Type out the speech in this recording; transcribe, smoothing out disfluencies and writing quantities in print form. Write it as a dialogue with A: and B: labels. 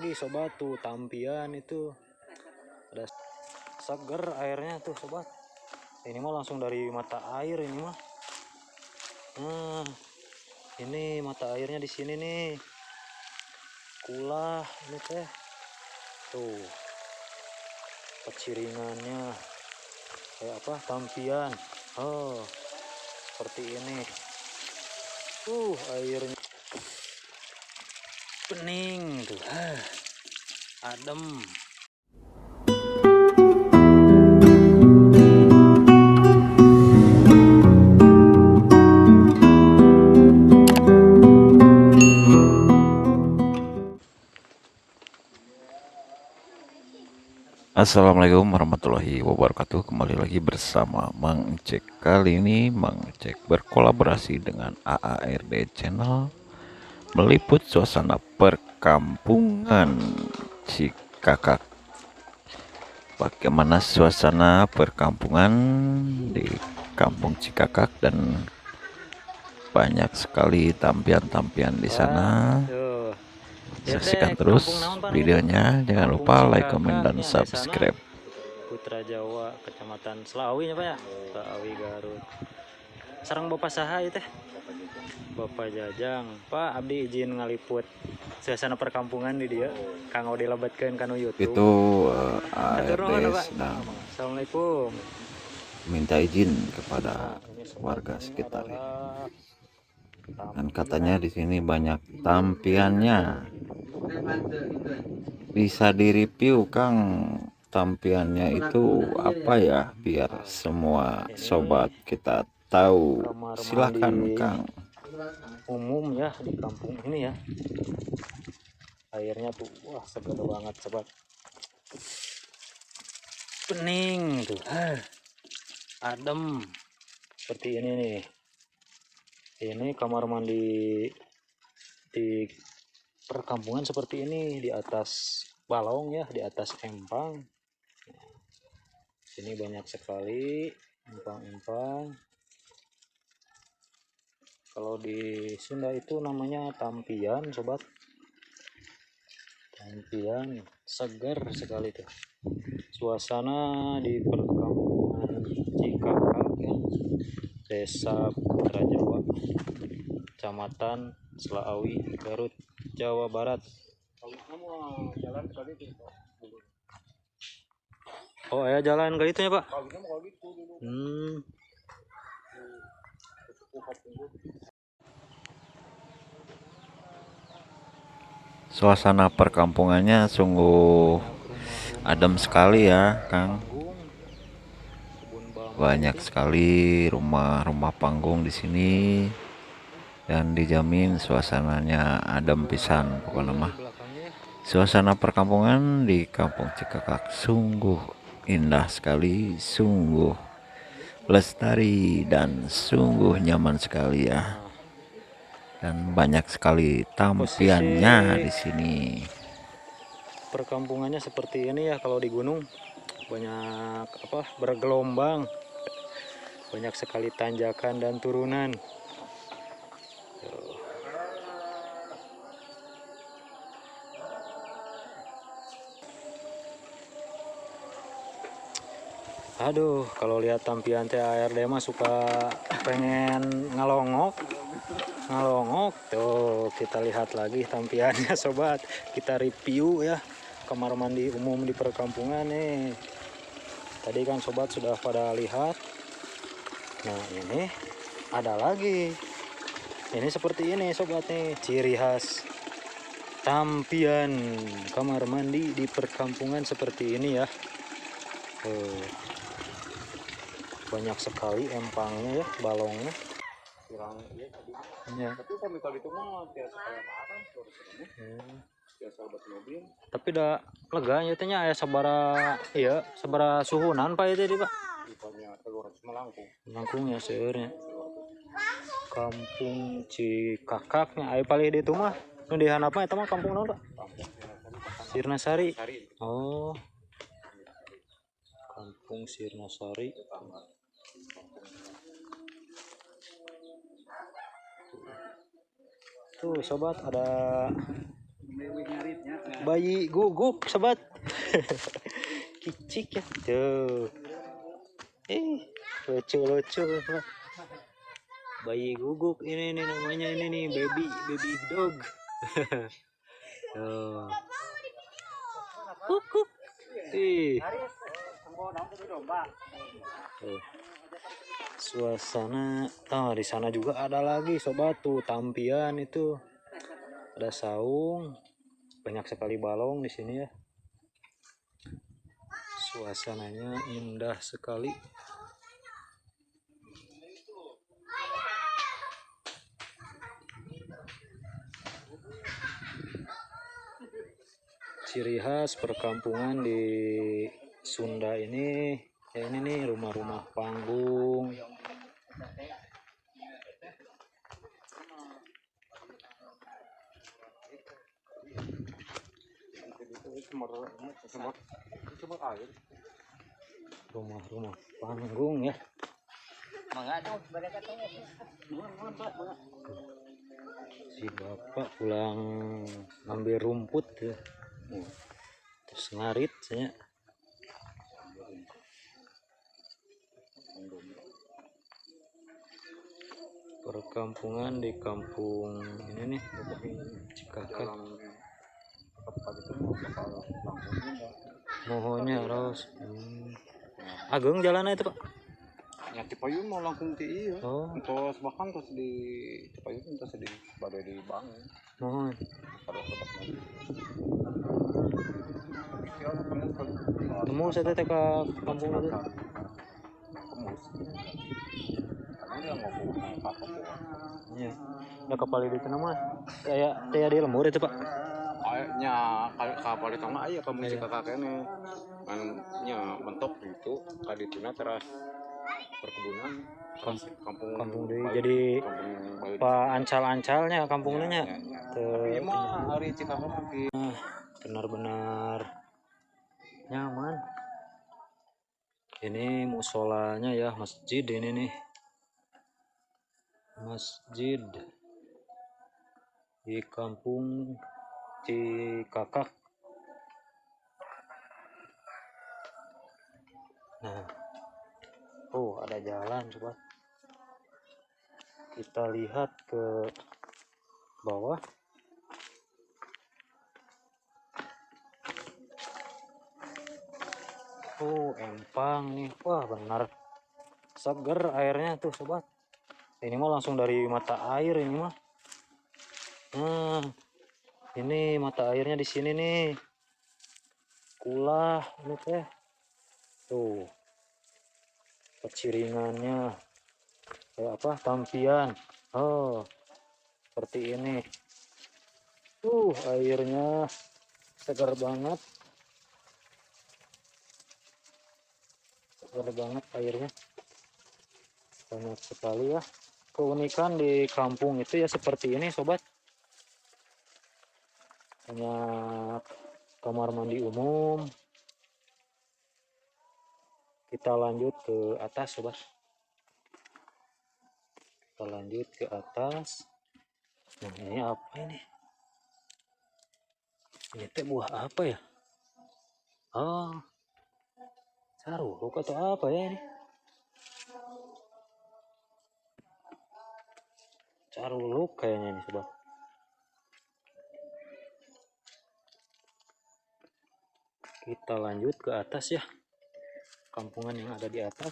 A: lagi sobat, tuh tampian itu ada seger airnya tuh sobat. Ini mah langsung dari mata air ini mah. Nah, ini mata airnya di sini nih. Kulah ini teh. Tuh. Keciringannya kayak apa? Tampian. Oh, seperti ini. Airnya bening tuh. Adem.
B: Assalamualaikum warahmatullahi wabarakatuh. Kembali lagi bersama Mang Cek. Kali ini Mang Cek berkolaborasi dengan AARD Channel meliput suasana perkampungan Cikakak. Bagaimana suasana perkampungan di Kampung Cikakak, dan banyak sekali tampian-tampian di sana. Saksikan terus videonya, jangan lupa like, komen, dan subscribe.
A: Putra Jawa, Kecamatan Selawi ya Pak ya? Selawi Garut. Sarang Bapak saha itu teh? Bapak Jajang. Pak abdi izin ngaliput suasana perkampungan di dia. Kanggo dilebatkeun kana YouTube.
B: Itu ARD sedang
A: Assalamualaikum.
B: minta izin kepada warga sekitar. Dan katanya di sini banyak tampiannya. Bisa direview Kang, tampiannya itu apa ya, biar semua sobat kita tahu. Silakan Kang.
A: Umum ya di kampung ini ya. Airnya tuh wah seger banget sobat. Bening tuh. Adem. Seperti ini nih. Ini kamar mandi di perkampungan seperti ini, di atas balong ya, di atas empang. Sini banyak sekali empang-empang. Kalau di Sunda itu namanya tampian sobat. Tampian segar sekali tuh. Suasana di perkampungan Cikakak ya. Desa Putra Jawa, Kecamatan Selawi, Garut, Jawa Barat. Oh ya, jalan kali itu ya Pak?
B: Suasana perkampungannya sungguh adem sekali ya Kang. Banyak sekali rumah-rumah panggung di sini, dan dijamin suasananya adem pisan. Pokoknya mah suasana perkampungan di Kampung Cikakak sungguh indah sekali, sungguh lestari, dan sungguh nyaman sekali ya. Dan banyak sekali tampiannya di sini.
A: Perkampungannya seperti ini ya. Kalau di gunung banyak apa, bergelombang, banyak sekali tanjakan dan turunan. Aduh, kalau lihat tampilan ARD mah suka pengen ngalongok tuh. Kita lihat lagi tampilannya sobat, kita review ya kamar mandi umum di perkampungan nih. Tadi kan sobat sudah pada lihat. Nah ini ada lagi, ini seperti ini sobat nih, ciri khas tampian kamar mandi di perkampungan seperti ini ya. Banyak sekali empangnya ya, balongnya. Ya. Tapi udah lega nyatanya aya sabara, iya sabara suhunan Pak itu Pak. Melangkung ya seurnya. Kampung Cikakaknya aya paling di itu mah. Nu di handapna eta mah kampung naon Pak? Sirnasari. Oh. Kampung Sirnasari. Tuh sobat, ada Bayi guguk sobat. Kicik ya tuh. Lucu sobat. Bayi guguk ini nih namanya, ini nih baby dog. Tuh. Kuk. Tuh. Suasana di sana juga ada lagi sobat tuh tampian itu, ada saung, banyak sekali balong di sini ya. Suasananya indah sekali. Ciri khas perkampungan di Sunda ini ya ini nih rumah-rumah panggung. Rumah-rumah panggung ya. Si bapak pulang ngambil rumput ya. Terus ngarit ya. Perkampungan di kampung ini nih Cikakak. Mohonnya harus Agung jalan itu Pak.
C: Ya Cipayung mau langsung ti iya.
A: Oh.
C: Terus bahkan terus di Cipayung terus di badai di bangun.
A: Mohon.
C: Kalau sobat nanti.
A: Temu saya teh ke kampung itu.
C: Kemus. Kamu dia ngomong apa
A: Iya. Ada kapal itu nama kayak di lemur itu Pak.
C: Kayaknya kapal itu mah aya kamu Cikakak kene. Kan nya mentok gitu kadituna teras perkebunan kampung
A: jadi
C: kampung
A: Pak ancal-ancalnya kampungnya.
C: Tapi mah hari Cikakak mungkin
A: Benar-benar nyaman. Ini musolanya ya, masjid ini nih. Masjid di kampung Cikakak. Nah, ada jalan coba. Kita lihat ke bawah. Empang nih. Wah, benar seger airnya tuh sobat. Ini mah langsung dari mata air ini mah. Nah, ini mata airnya di sini nih. Kulah ini teh. Tuh. Keciringannya. Kayak apa? Tampian. Seperti ini. Airnya segar banget. Segar banget airnya. Banyak sekali ya. Keunikan di kampung itu ya seperti ini sobat. Banyak kamar mandi umum. Kita lanjut ke atas sobat. Kita lanjut ke atas. Nah, ini apa ini? Ini teh buah apa ya? Caruluk atau apa ya ini? Caruluk kayaknya ini sobat. Kita lanjut ke atas ya. Kampungan yang ada di atas.